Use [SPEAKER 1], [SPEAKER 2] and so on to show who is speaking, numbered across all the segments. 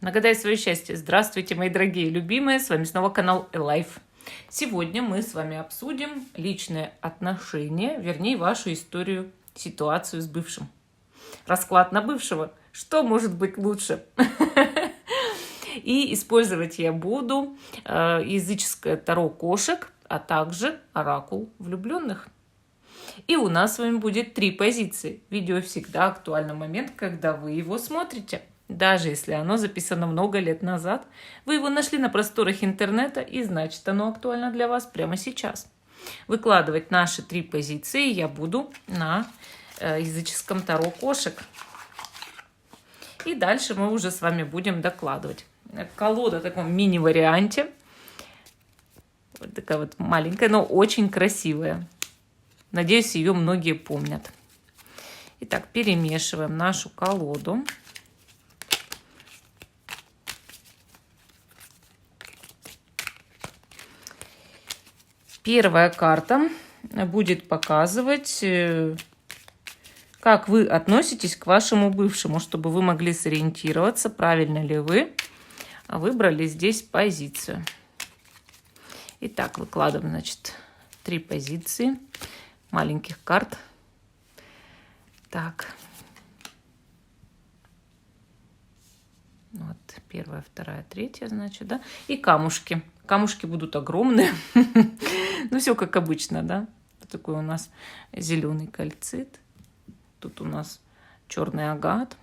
[SPEAKER 1] Нагадай свое счастье. Здравствуйте, мои дорогие любимые. С вами снова канал Life. Сегодня мы с вами обсудим личные отношения, вернее, вашу историю, ситуацию с бывшим. Расклад на бывшего. Что может быть лучше? И использовать я буду языческое таро кошек, а также оракул влюбленных. И у нас с вами будет 3 позиции. Видео всегда актуальный момент, когда вы его смотрите. Даже если оно записано много лет назад, вы его нашли на просторах интернета, и значит, оно актуально для вас прямо сейчас. Выкладывать наши 3 позиции я буду на языческом таро кошек. И дальше мы уже с вами будем докладывать. Колода в таком мини-варианте. Вот такая вот маленькая, но очень красивая. Надеюсь, ее многие помнят. Итак, перемешиваем нашу колоду. Первая карта будет показывать, как вы относитесь к вашему бывшему, чтобы вы могли сориентироваться, правильно ли вы выбрали здесь позицию. Итак, выкладываем, значит, 3 позиции маленьких карт. Так. Вот, 1, 2, 3, значит, да. И камушки. Камушки будут огромные. Ну, все как обычно, да. Вот такой у нас зеленый кальцит. Тут у нас черный агат.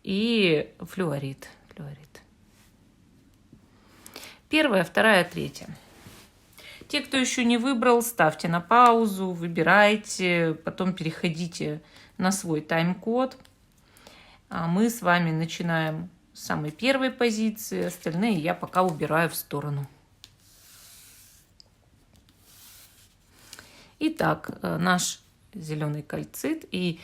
[SPEAKER 1] И флюорит. 1, 2, 3. Те, кто еще не выбрал, ставьте на паузу, выбирайте, потом переходите на свой тайм-код. А мы с вами начинаем с самой первой позиции, остальные я пока убираю в сторону. Итак, наш зеленый кальцит и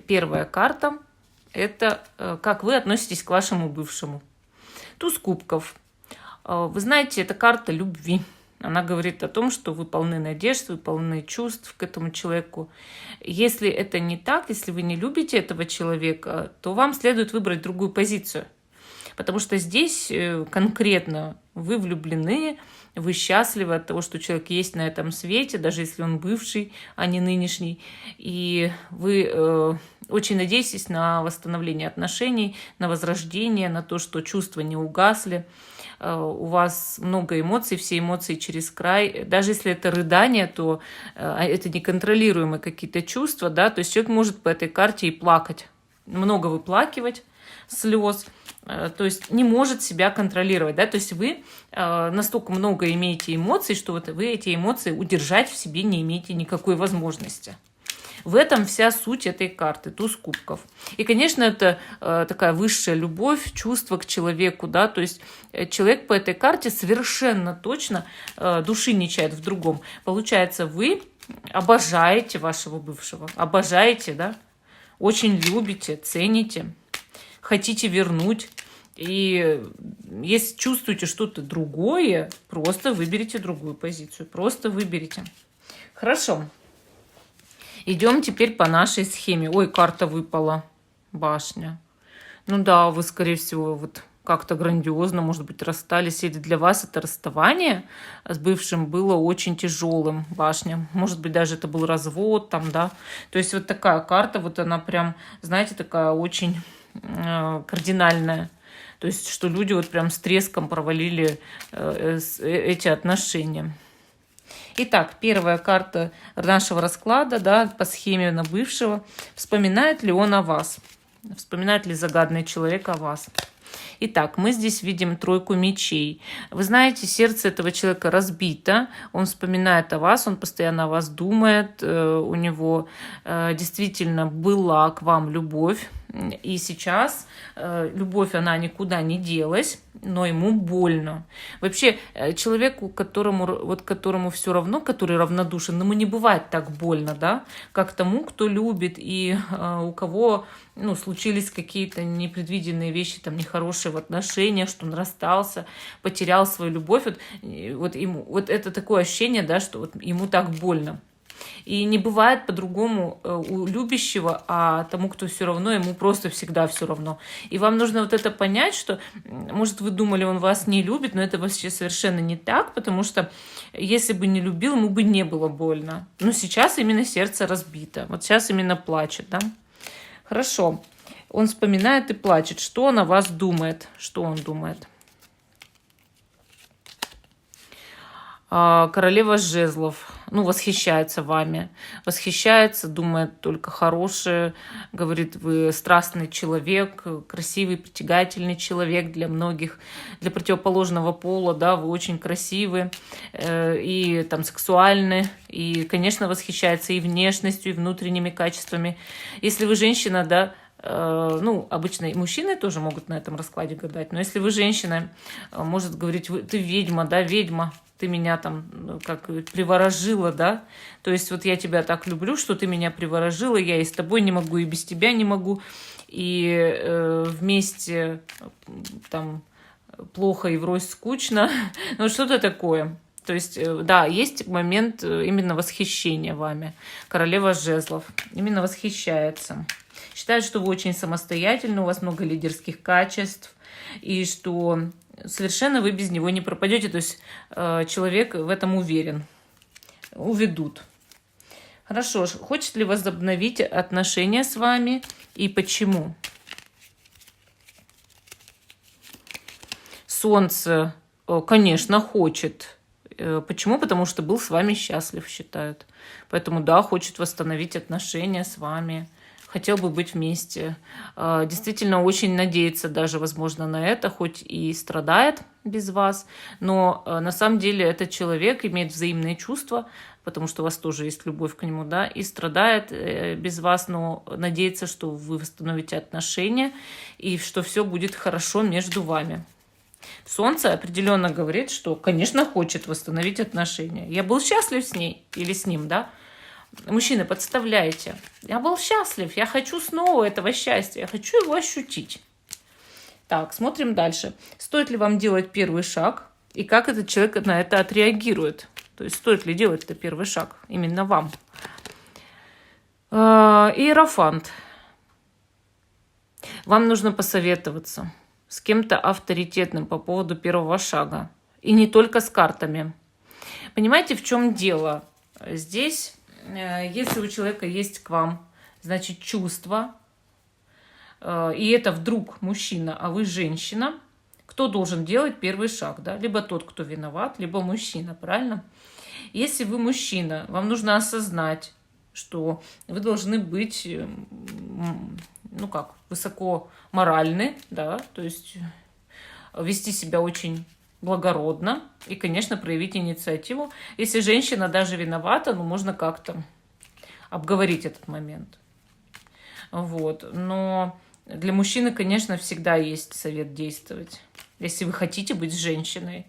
[SPEAKER 1] первая карта – это как вы относитесь к вашему бывшему. Туз кубков. Вы знаете, это карта любви. Она говорит о том, что вы полны надежд, вы полны чувств к этому человеку. Если это не так, если вы не любите этого человека, то вам следует выбрать другую позицию. Потому что здесь конкретно вы влюблены, вы счастливы от того, что человек есть на этом свете, даже если он бывший, а не нынешний. И вы очень надеетесь на восстановление отношений, на возрождение, на то, что чувства не угасли. У вас много эмоций, все эмоции через край. Даже если это рыдание, то это неконтролируемые какие-то чувства, да, то есть человек может по этой карте и плакать, много выплакивать слез, то есть не может себя контролировать, да, то есть вы настолько много имеете эмоций, что вот вы эти эмоции удержать в себе не имеете никакой возможности. В этом вся суть этой карты, туз кубков. И, конечно, это такая высшая любовь, чувство к человеку, да, то есть человек по этой карте совершенно точно души не чает в другом. Получается, вы обожаете вашего бывшего, обожаете, да, очень любите, цените, хотите вернуть. И если чувствуете что-то другое, просто выберите другую позицию, просто выберите. Хорошо. Идем теперь по нашей схеме. Ой, карта выпала. Башня. Ну да, вы, скорее всего, вот как-то грандиозно, может быть, расстались. Или для вас это расставание с бывшим было очень тяжелым. Башня. Может быть, даже это был развод там, да. То есть вот такая карта, вот она прям, знаете, такая очень кардинальная. То есть, что люди вот прям с треском провалили эти отношения. Итак, первая карта нашего расклада, да, по схеме на бывшего. Вспоминает ли он о вас? Вспоминает ли загадный человек о вас? Итак, мы здесь видим 3 мечей. Вы знаете, сердце этого человека разбито, он вспоминает о вас, он постоянно о вас думает, у него действительно была к вам любовь, и сейчас любовь, она никуда не делась, но ему больно. Вообще, человеку, которому все равно, который равнодушен, ему не бывает так больно, да, как тому, кто любит, и у кого случились какие-то непредвиденные вещи, там, нехорошие в отношениях, что он расстался, потерял свою любовь. Вот это такое ощущение, да, что вот ему так больно. И не бывает по-другому у любящего, а тому, кто все равно, ему просто всегда все равно. И вам нужно вот это понять, что, может, вы думали, он вас не любит, но это вообще совершенно не так, потому что если бы не любил, ему бы не было больно. Но сейчас именно сердце разбито. Вот сейчас именно плачет, да? Хорошо. Он вспоминает и плачет. Что он о вас думает? Что он думает? Королева жезлов. Ну, восхищается вами. Восхищается, думает только хорошее. Говорит, вы страстный человек, красивый, притягательный человек для многих. Для противоположного пола, да, вы очень красивы и там сексуальны. И, конечно, восхищается и внешностью, и внутренними качествами. Если вы женщина, да, ну, обычно и мужчины тоже могут на этом раскладе гадать, но если вы женщина, может говорить, ты ведьма, да, ведьма, ты меня там как приворожила, да, то есть вот я тебя так люблю, что ты меня приворожила, я и с тобой не могу, и без тебя не могу, и вместе там плохо и врозь скучно, ну что-то такое. То есть, да, есть момент именно восхищения вами. Королева жезлов именно восхищается. Считает, что вы очень самостоятельны, у вас много лидерских качеств, и что совершенно вы без него не пропадете. То есть человек в этом уверен. Уведут. Хорошо. Хочет ли возобновить отношения с вами и почему? Солнце, конечно, хочет. Почему? Потому что был с вами счастлив, считают. Поэтому, да, хочет восстановить отношения с вами. Хотел бы быть вместе. Действительно, очень надеется даже, возможно, на это, хоть и страдает без вас. Но на самом деле этот человек имеет взаимные чувства, потому что у вас тоже есть любовь к нему, да, и страдает без вас, но надеется, что вы восстановите отношения и что все будет хорошо между вами. Солнце определенно говорит, что, конечно, хочет восстановить отношения. Я был счастлив с ней или с ним, да? Мужчины, подставляйте. Я был счастлив, я хочу снова этого счастья, я хочу его ощутить. Так, смотрим дальше. Стоит ли вам делать первый шаг и как этот человек на это отреагирует? То есть стоит ли делать это первый шаг именно вам? Иерофант. Вам нужно посоветоваться с кем-то авторитетным по поводу первого шага. И не только с картами. Понимаете, в чем дело? Здесь, если у человека есть к вам, значит, чувство, и это вдруг мужчина, а вы женщина, кто должен делать первый шаг? Да? Либо тот, кто виноват, либо мужчина, правильно? Если вы мужчина, вам нужно осознать, что вы должны быть, ну как, высоко моральны, да, то есть вести себя очень благородно и, конечно, проявить инициативу. Если женщина даже виновата, ну, можно как-то обговорить этот момент. Вот. Но для мужчины, конечно, всегда есть совет действовать, если вы хотите быть женщиной.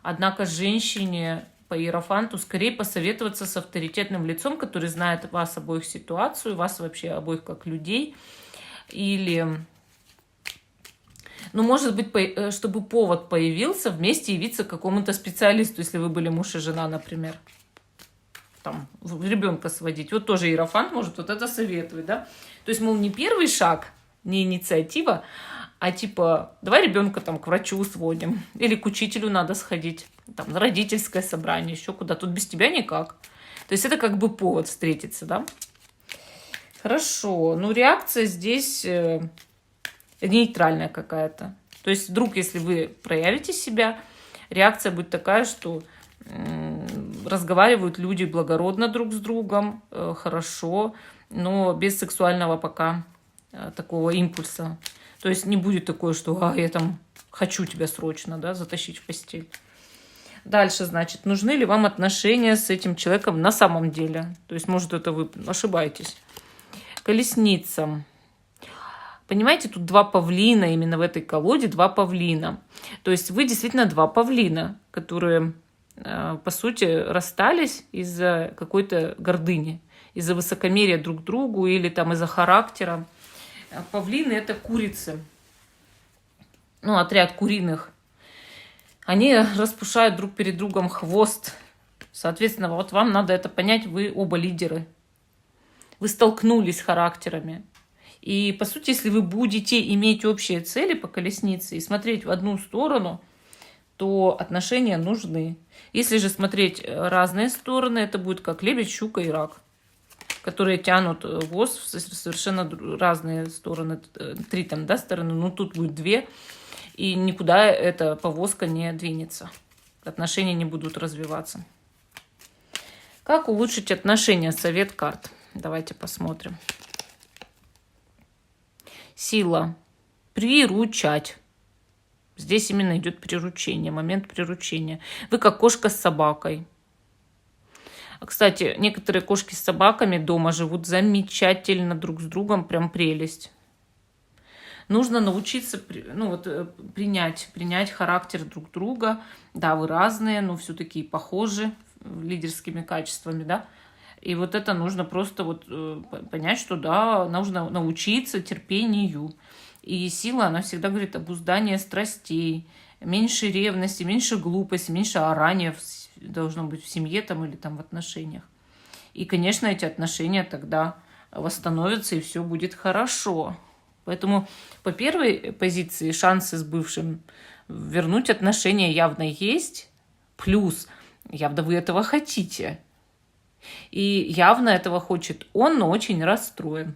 [SPEAKER 1] Однако женщине по иерофанту скорее посоветоваться с авторитетным лицом, который знает вас обоих ситуацию, вас вообще обоих как людей. Или, ну, может быть, чтобы повод появился, вместе явиться к какому-то специалисту, если вы были муж и жена, например. Там, ребенка сводить. Вот тоже иерофант может вот это советовать, да? То есть, мол, не первый шаг, не инициатива, а типа, давай ребенка там к врачу сводим. Или к учителю надо сходить. Там, на родительское собрание, еще куда. Тут без тебя никак. То есть, это как бы повод встретиться, да? Хорошо. Ну, реакция здесь нейтральная какая-то. То есть, вдруг, если вы проявите себя, реакция будет такая, что разговаривают люди благородно друг с другом, хорошо, но без сексуального пока такого импульса. То есть не будет такое, что я там хочу тебя срочно, да, затащить в постель. Дальше, значит, нужны ли вам отношения с этим человеком на самом деле? То есть, может, это вы ошибаетесь. Колесница. Понимаете, тут два павлина, именно в этой колоде два павлина. То есть вы действительно два павлина, которые, по сути, расстались из-за какой-то гордыни, из-за высокомерия друг к другу или там из-за характера. Павлины — это курицы, отряд куриных. Они распушают друг перед другом хвост Соответственно, вот вам надо это понять, вы оба лидеры. Вы столкнулись характерами. И, по сути, если вы будете иметь общие цели по колеснице и смотреть в одну сторону, то отношения нужны. Если же смотреть разные стороны, это будет как лебедь, щука и рак, которые тянут воз в совершенно разные стороны. 3 там, да, стороны, но тут будет 2, и никуда эта повозка не двинется. Отношения не будут развиваться. Как улучшить отношения? Совет карт. Давайте посмотрим. Сила. Приручать. Здесь именно идет приручение, момент приручения. Вы как кошка с собакой. Кстати, некоторые кошки с собаками дома живут замечательно друг с другом, прям прелесть. Нужно научиться принять характер друг друга. Да, вы разные, но все-таки похожи лидерскими качествами, да. И вот это нужно просто понять, что да, нужно научиться терпению. И сила, она всегда говорит обуздание страстей, меньше ревности, меньше глупости, меньше орания должно быть в семье там, или там в отношениях. И, конечно, эти отношения тогда восстановятся, и все будет хорошо. Поэтому по первой позиции шансы с бывшим вернуть отношения явно есть. Плюс явно вы этого хотите. И явно этого хочет он, но очень расстроен.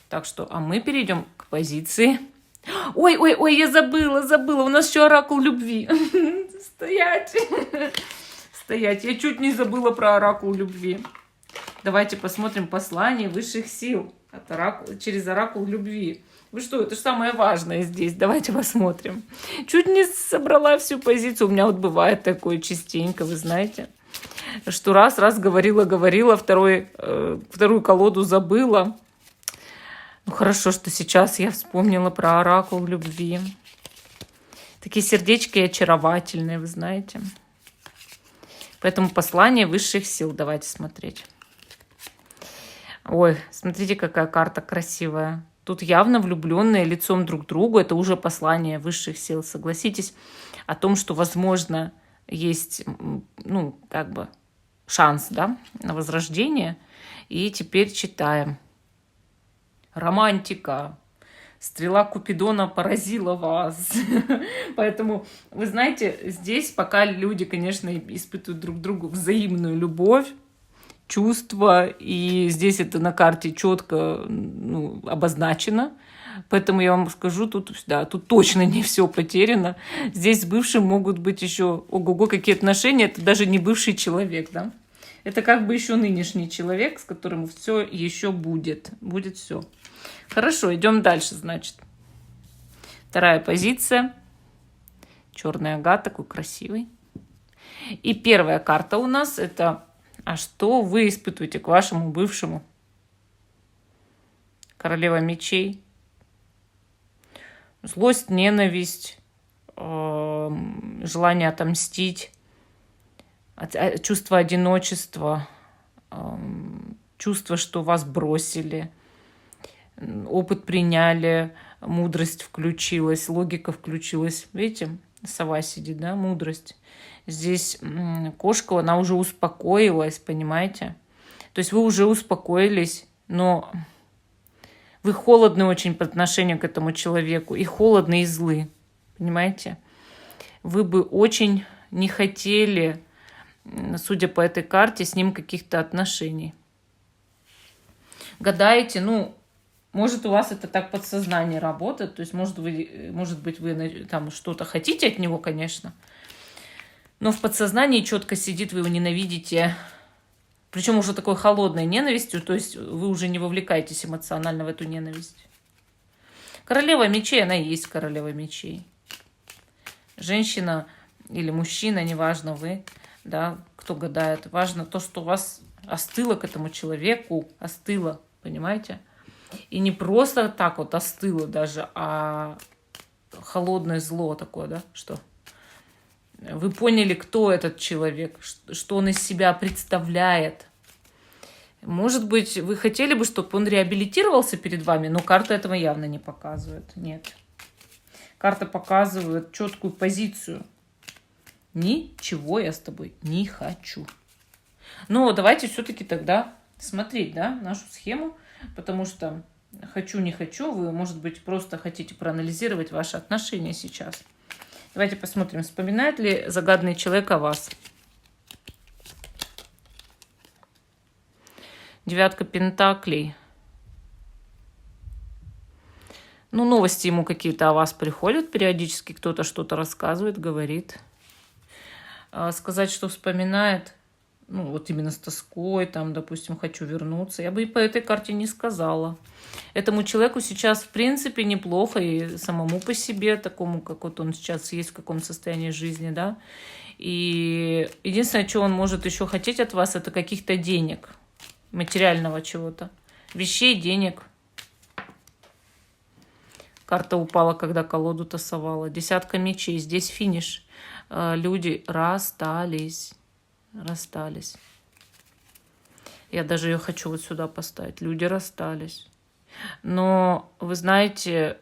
[SPEAKER 1] Так что, а мы перейдем к позиции. Ой, я забыла. У нас еще оракул любви. Стоять. Я чуть не забыла про оракул любви. Давайте посмотрим послание высших сил через оракул любви. Вы что, это же самое важное здесь. Давайте посмотрим. Чуть не собрала всю позицию. У меня вот бывает такое частенько, вы знаете. Что раз говорила, вторую колоду забыла. Ну, хорошо, что сейчас я вспомнила про оракул любви. Такие сердечки очаровательные, вы знаете. Поэтому послание высших сил. Давайте смотреть. Ой, смотрите, какая карта красивая. Тут явно влюбленные лицом друг к другу. Это уже послание высших сил. Согласитесь о том, что, возможно, есть, шанс, да, на возрождение. И теперь читаем. Романтика. Стрела Купидона поразила вас. Поэтому, вы знаете, здесь пока люди, конечно, испытывают друг другу взаимную любовь, чувства, и здесь это на карте четко обозначено. Поэтому я вам скажу, тут точно не все потеряно. Здесь с бывшим могут быть еще, ого-го, какие отношения, это даже не бывший человек, да. Это как бы еще нынешний человек, с которым все еще будет. Будет все. Хорошо, идем дальше, значит. Вторая позиция. Черный агат, такой красивый. И первая карта у нас это «А что вы испытываете к вашему бывшему?» Королева мечей. Злость, ненависть, желание отомстить, чувство одиночества, чувство, что вас бросили, опыт приняли, мудрость включилась, логика включилась. Видите, сова сидит, да, мудрость. Здесь кошка, она уже успокоилась, понимаете? То есть вы уже успокоились, но вы холодны очень по отношению к этому человеку, и холодны, и злы, понимаете? Вы бы очень не хотели, судя по этой карте, с ним каких-то отношений. Гадаете, может, у вас это так подсознание работает, то есть, может быть, вы там что-то хотите от него, конечно, но в подсознании четко сидит, вы его ненавидите, причем уже такой холодной ненавистью, то есть вы уже не вовлекаетесь эмоционально в эту ненависть. Королева мечей, она и есть королева мечей. Женщина или мужчина, неважно вы, да, кто гадает, важно то, что у вас остыло к этому человеку, остыло, понимаете? И не просто так вот остыло даже, а холодное зло такое, да, что вы поняли, кто этот человек, что он из себя представляет. Может быть, вы хотели бы, чтобы он реабилитировался перед вами, но карта этого явно не показывает. Нет. Карта показывает четкую позицию. Ничего я с тобой не хочу. Но давайте все-таки тогда смотреть, да, нашу схему, потому что хочу, не хочу, вы, может быть, просто хотите проанализировать ваши отношения сейчас. Давайте посмотрим, вспоминает ли загадный человек о вас. Девятка пентаклей. Ну, новости ему какие-то о вас приходят периодически, кто-то что-то рассказывает, говорит. Сказать, что вспоминает, ну, вот именно с тоской, там, допустим, хочу вернуться, я бы и по этой карте не сказала. Этому человеку сейчас, в принципе, неплохо, и самому по себе, такому, как вот он сейчас есть, в каком состоянии жизни, да. И единственное, что он может еще хотеть от вас, это каких-то денег, материального чего-то, вещей, денег. Карта упала, когда колоду тасовала. Десятка мечей, здесь финиш. Люди расстались. Расстались. Я даже ее хочу вот сюда поставить. Люди расстались. Но, вы знаете,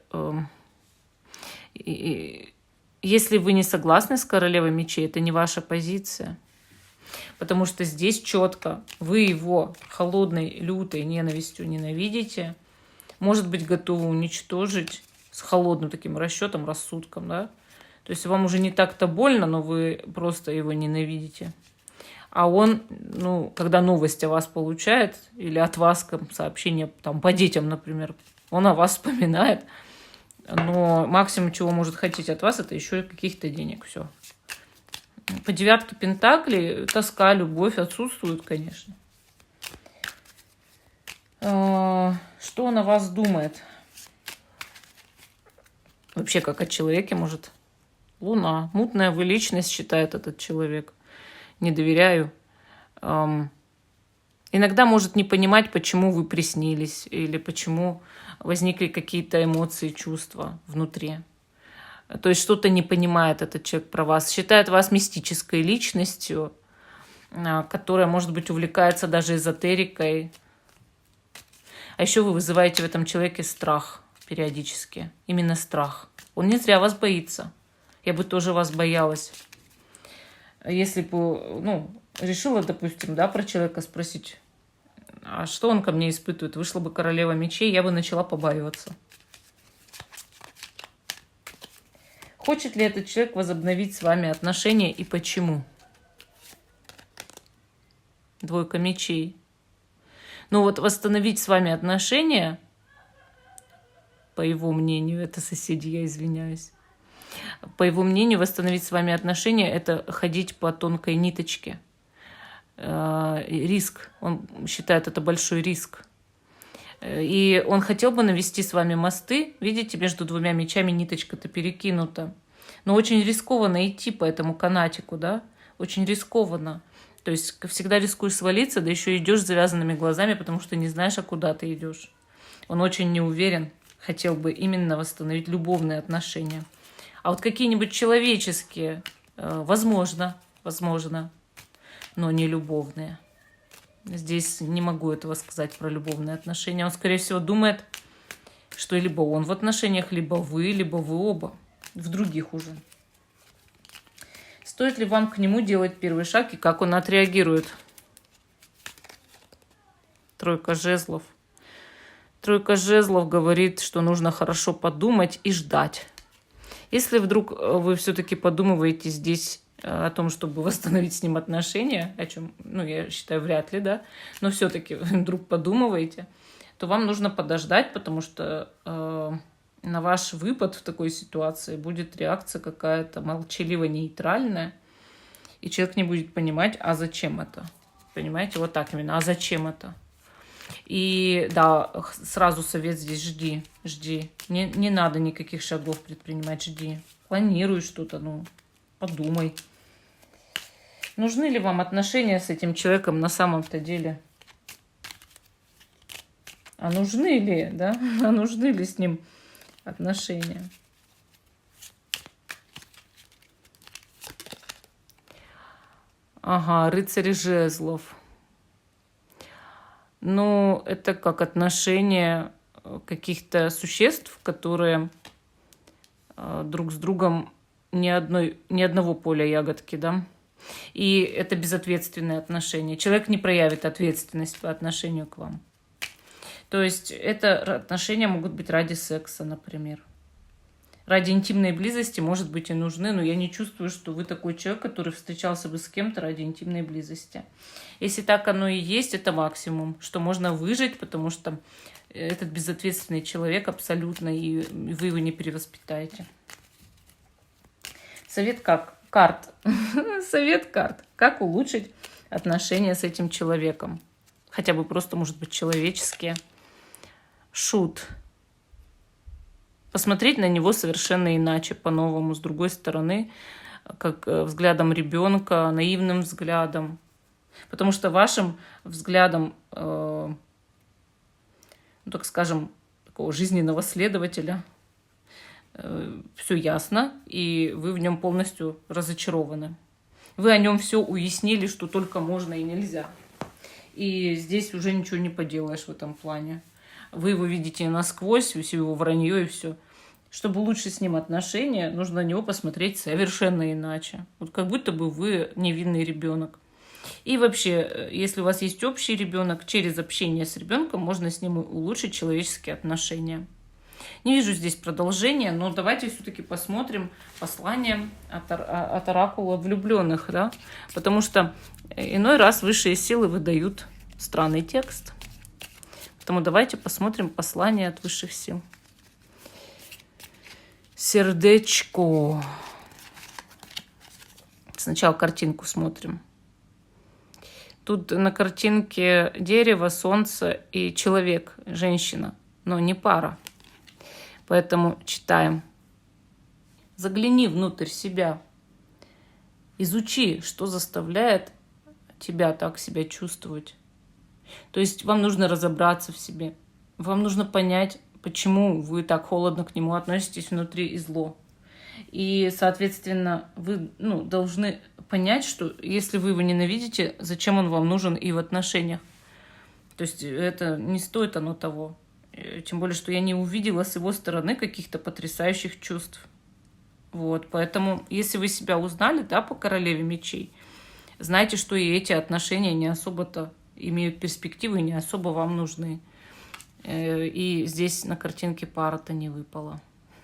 [SPEAKER 1] если вы не согласны с королевой мечей, это не ваша позиция. Потому что здесь четко вы его холодной, лютой ненавистью ненавидите. Может быть, готовы уничтожить с холодным таким расчетом, рассудком, да? То есть вам уже не так-то больно, но вы просто его ненавидите. А он, ну, когда новость о вас получает, или от вас сообщение там, по детям, например, он о вас вспоминает, но максимум, чего может хотеть от вас, это еще и каких-то денег. Все. По девятке пентаклей тоска, любовь отсутствуют, конечно. Что он о вас думает? Вообще, как о человеке, может, Луна. Мутная вы личность, считает этот человек. Не доверяю. Иногда может не понимать, почему вы приснились, или почему возникли какие-то эмоции, чувства внутри. То есть что-то не понимает этот человек про вас. Считает вас мистической личностью, которая, может быть, увлекается даже эзотерикой. А еще вы вызываете в этом человеке страх периодически. Именно страх. Он не зря вас боится. Я бы тоже вас боялась. Если бы, ну, решила, допустим, да, про человека спросить, а что он ко мне испытывает, вышла бы королева мечей, я бы начала побаиваться. Хочет ли этот человек возобновить с вами отношения и почему? Двойка мечей. Ну вот восстановить с вами отношения, по его мнению, это соседи, я извиняюсь, по его мнению, восстановить с вами отношения – это ходить по тонкой ниточке. Риск. Он считает это большой риск. И он хотел бы навести с вами мосты. Видите, между двумя мечами ниточка-то перекинута. Но очень рискованно идти по этому канатику, да? Очень рискованно. То есть всегда рискуешь свалиться, да еще идешь с завязанными глазами, потому что не знаешь, а куда ты идешь. Он очень не уверен. Хотел бы именно восстановить любовные отношения. А вот какие-нибудь человеческие, возможно, но не любовные. Здесь не могу этого сказать про любовные отношения. Он, скорее всего, думает, что либо он в отношениях, либо вы оба. В других уже. Стоит ли вам к нему делать первый шаг и как он отреагирует? Тройка жезлов. Тройка жезлов говорит, что нужно хорошо подумать и ждать. Если вдруг вы все-таки подумываете здесь о том, чтобы восстановить с ним отношения, о чем, ну, я считаю, вряд ли, да, но все-таки вдруг подумываете, то вам нужно подождать, потому что на ваш выпад в такой ситуации будет реакция какая-то молчаливо-нейтральная, и человек не будет понимать, а зачем это. Понимаете, вот так именно, а зачем это? И да, сразу совет здесь: жди. Не надо никаких шагов предпринимать, жди. Планируй что-то, ну, подумай. Нужны ли вам отношения с этим человеком на самом-то деле? А нужны ли, да? А нужны ли с ним отношения? Ага, рыцарь жезлов. Ну, это как отношения каких-то существ, которые друг с другом ни одного поля ягодки, да. И это безответственные отношения. Человек не проявит ответственность по отношению к вам. То есть это отношения могут быть ради секса, например. Ради интимной близости, может быть, и нужны, но я не чувствую, что вы такой человек, который встречался бы с кем-то ради интимной близости. Если так оно и есть, это максимум, что можно выжить, потому что этот безответственный человек абсолютно, и вы его не перевоспитаете. Совет карт. Совет карт. Как улучшить отношения с этим человеком? Хотя бы просто, может быть, человеческие. Шут. Посмотреть на него совершенно иначе, по-новому, с другой стороны, как взглядом ребенка, наивным взглядом. Потому что вашим взглядом, так скажем, такого жизненного следователя, все ясно, и вы в нем полностью разочарованы. Вы о нем все уяснили, что только можно и нельзя. И здесь уже ничего не поделаешь в этом плане. Вы его видите насквозь, все его вранье и все. Чтобы улучшить с ним отношения, нужно на него посмотреть совершенно иначе. Вот как будто бы вы невинный ребенок. И вообще, если у вас есть общий ребенок, через общение с ребенком можно с ним улучшить человеческие отношения. Не вижу здесь продолжения, но давайте все-таки посмотрим послание от оракула влюбленных, да? Потому что иной раз высшие силы выдают странный текст. Поэтому давайте посмотрим послание от высших сил. Сердечко. Сначала картинку смотрим. Тут на картинке дерево, солнце и человек, женщина, но не пара. Поэтому читаем. Загляни внутрь себя. Изучи, что заставляет тебя так себя чувствовать. То есть вам нужно разобраться в себе. Вам нужно понять, почему вы так холодно к нему относитесь внутри и зло. И, соответственно, вы должны понять, что если вы его ненавидите, зачем он вам нужен и в отношениях. То есть это не стоит оно того. Тем более, что я не увидела с его стороны каких-то потрясающих чувств. Вот, поэтому, если вы себя узнали, да, по королеве мечей, знайте, что и эти отношения не особо-то имеют перспективы и не особо вам нужны. И здесь на картинке пара-то не выпала.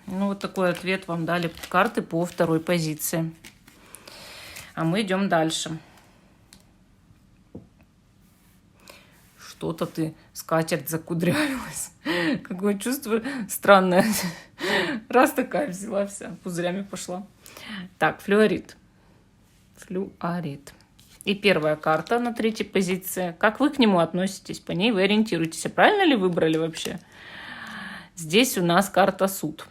[SPEAKER 1] Вот такой ответ вам дали карты по второй позиции. А мы идем дальше. Что-то ты, скатерть, закудрявилась. Какое чувство странное. Раз такая взяла вся, пузырями пошла. Так, флюорит. Флюорит. И первая карта на третьей позиции. Как вы к нему относитесь? По ней вы ориентируетесь. А правильно ли выбрали вообще? Здесь у нас карта суд.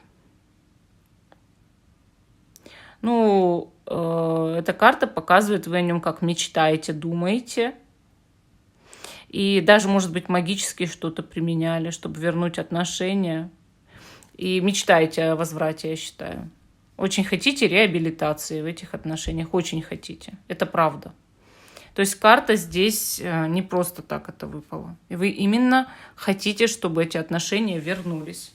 [SPEAKER 1] Эта карта показывает, вы о нем как мечтаете, думаете. И даже, может быть, магически что-то применяли, чтобы вернуть отношения. И мечтаете о возврате, я считаю. Очень хотите реабилитации в этих отношениях. Очень хотите. Это правда. То есть карта здесь не просто так это выпала. И вы именно хотите, чтобы эти отношения вернулись.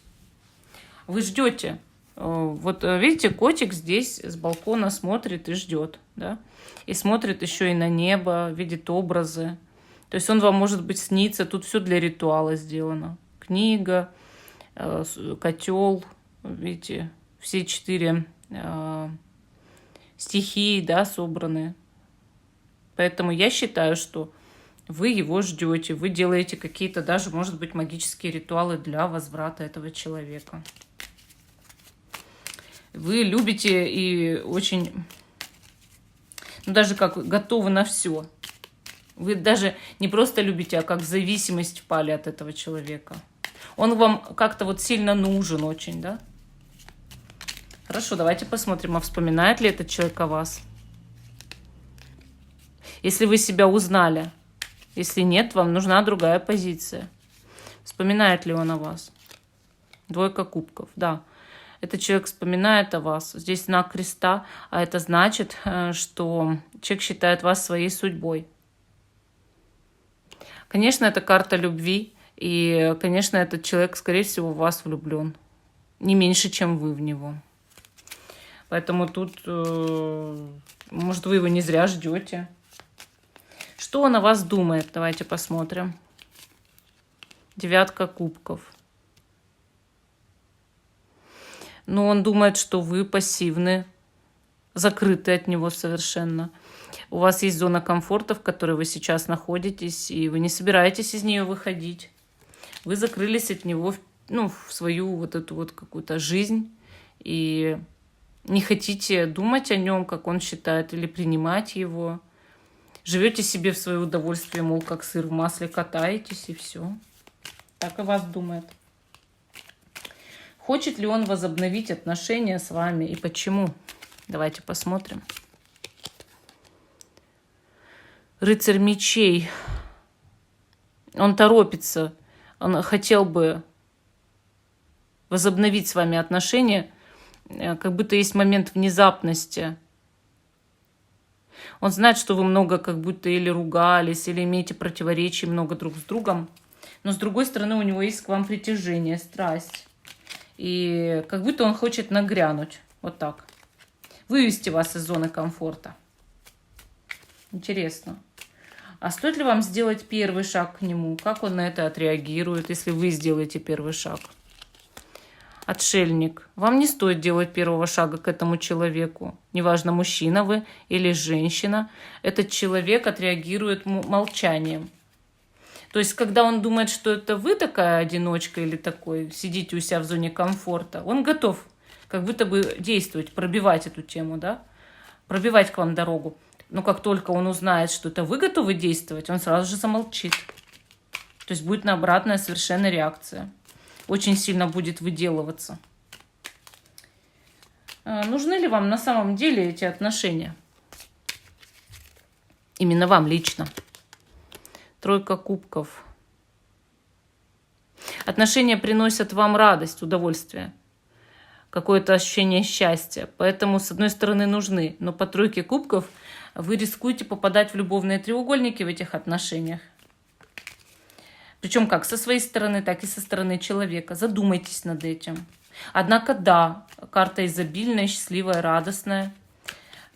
[SPEAKER 1] Вы ждете. Вот видите, котик здесь с балкона смотрит и ждет. Да? И смотрит еще и на небо, видит образы. То есть он вам, может быть, снится. Тут все для ритуала сделано. Книга, котел, видите, все 4 стихии, да, собраны. Поэтому я считаю, что вы его ждете, вы делаете какие-то даже, может быть, магические ритуалы для возврата этого человека. Вы любите и очень, даже как готовы на все. Вы даже не просто любите, а как в зависимость впали от этого человека. Он вам как-то вот сильно нужен очень, да? Хорошо, давайте посмотрим, а вспоминает ли этот человек о вас? Если вы себя узнали. Если нет, вам нужна другая позиция. Вспоминает ли он о вас? 2 кубков, да. Этот человек вспоминает о вас. Здесь знак креста, а это значит, что человек считает вас своей судьбой. Конечно, это карта любви, и, конечно, этот человек, скорее всего, в вас влюблен. Не меньше, чем вы в него. Поэтому тут, может, вы его не зря ждете. Что он о вас думает? Давайте посмотрим. 9 кубков. Но он думает, что вы пассивны, закрыты от него совершенно. У вас есть зона комфорта, в которой вы сейчас находитесь, и вы не собираетесь из нее выходить. Вы закрылись от него, ну, в свою вот эту вот какую-то жизнь, и не хотите думать о нем, как он считает, или принимать его. Живете себе в свое удовольствие, мол, как сыр в масле, катаетесь, и все. Так и вас думает. Хочет ли он возобновить отношения с вами и почему? Давайте посмотрим. Рыцарь мечей. Он торопится. Он хотел бы возобновить с вами отношения. Как будто есть момент внезапности. Он знает, что вы много как будто или ругались, или имеете противоречий много друг с другом. Но с другой стороны, у него есть к вам притяжение, страсть. И как будто он хочет нагрянуть. Вот так. Вывести вас из зоны комфорта. Интересно. А стоит ли вам сделать первый шаг к нему? Как он на это отреагирует, если вы сделаете первый шаг? Отшельник. Вам не стоит делать первого шага к этому человеку. Неважно, мужчина вы или женщина. Этот человек отреагирует молчанием. То есть, когда он думает, что это вы такая одиночка или такой, сидите у себя в зоне комфорта, он готов как будто бы действовать, пробивать эту тему, да? Пробивать к вам дорогу. Но как только он узнает, что это вы готовы действовать, он сразу же замолчит. То есть будет обратная совершенно реакция. Очень сильно будет выделываться. Нужны ли вам на самом деле эти отношения? Именно вам лично. 3 кубков. Отношения приносят вам радость, удовольствие, какое-то ощущение счастья. Поэтому, с одной стороны, нужны. Но по 3 кубков вы рискуете попадать в любовные треугольники в этих отношениях. Причем как со своей стороны, так и со стороны человека. Задумайтесь над этим. Однако, да, карта изобильная, счастливая, радостная.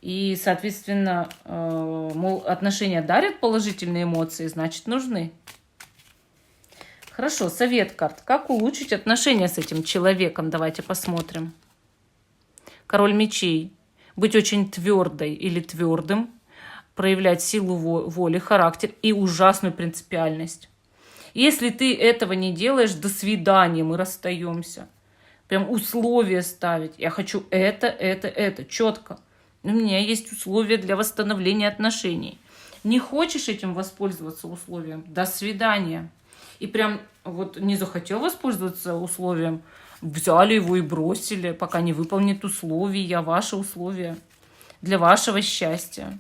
[SPEAKER 1] И, соответственно, мол, отношения дарят положительные эмоции, значит, нужны. Хорошо, совет карт. Как улучшить отношения с этим человеком? Давайте посмотрим. Король мечей. Быть очень твердой или твердым. Проявлять силу воли, характер и ужасную принципиальность. Если ты этого не делаешь, до свидания, мы расстаемся. Прям условия ставить. Я хочу это, четко. У меня есть условия для восстановления отношений. Не хочешь этим воспользоваться условием? До свидания. И прям вот не захотел воспользоваться условием, взяли его и бросили, пока не выполнит условия, ваши условия для вашего счастья.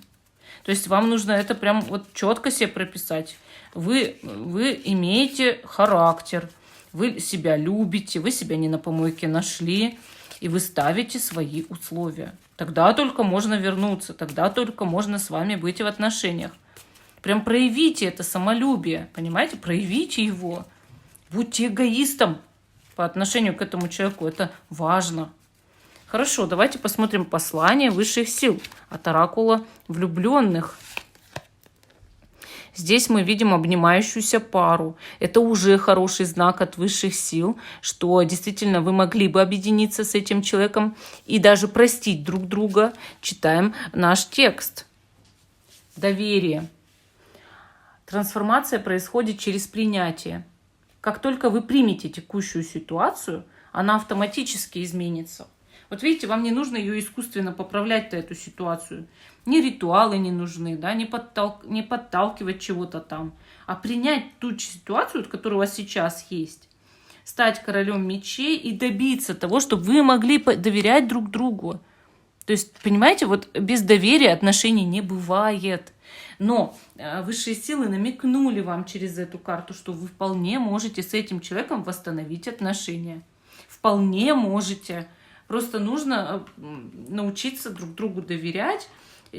[SPEAKER 1] То есть вам нужно это прям вот четко себе прописать. Вы имеете характер, вы себя любите, вы себя не на помойке нашли, и вы ставите свои условия. Тогда только можно вернуться, тогда только можно с вами быть в отношениях. Прям проявите это самолюбие, понимаете? Проявите его. Будьте эгоистом по отношению к этому человеку. Это важно. Хорошо, давайте посмотрим послание высших сил от оракула влюбленных. Здесь мы видим обнимающуюся пару. Это уже хороший знак от высших сил, что действительно вы могли бы объединиться с этим человеком и даже простить друг друга. Читаем наш текст. Доверие. Трансформация происходит через принятие. Как только вы примете текущую ситуацию, она автоматически изменится. Вот видите, вам не нужно ее искусственно поправлять-то, эту ситуацию. Ни ритуалы не нужны, да, не подталкивать чего-то там, а принять ту ситуацию, которая у вас сейчас есть. Стать королем мечей и добиться того, чтобы вы могли доверять друг другу. То есть, понимаете, вот без доверия отношений не бывает. Но высшие силы намекнули вам через эту карту, что вы вполне можете с этим человеком восстановить отношения. Вполне можете. Просто нужно научиться друг другу доверять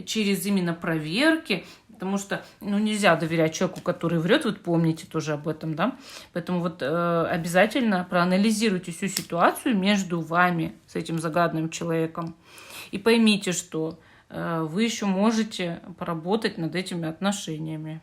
[SPEAKER 1] через именно проверки, потому что, ну, нельзя доверять человеку, который врет, вот помните тоже об этом, да, поэтому вот обязательно проанализируйте всю ситуацию между вами с этим загадным человеком и поймите, что вы еще можете поработать над этими отношениями.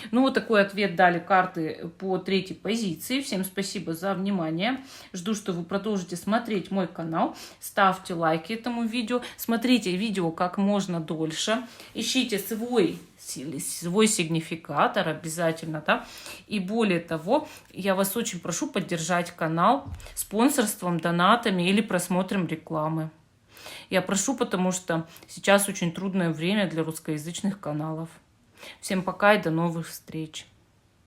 [SPEAKER 1] Ну, вот такой ответ дали карты по 3-й позиции. Всем спасибо за внимание. Жду, что вы продолжите смотреть мой канал. Ставьте лайки этому видео. Смотрите видео как можно дольше. Ищите свой сигнификатор обязательно, да. И более того, я вас очень прошу поддержать канал спонсорством, донатами или просмотром рекламы. Я прошу, потому что сейчас очень трудное время для русскоязычных каналов. Всем пока и до новых встреч!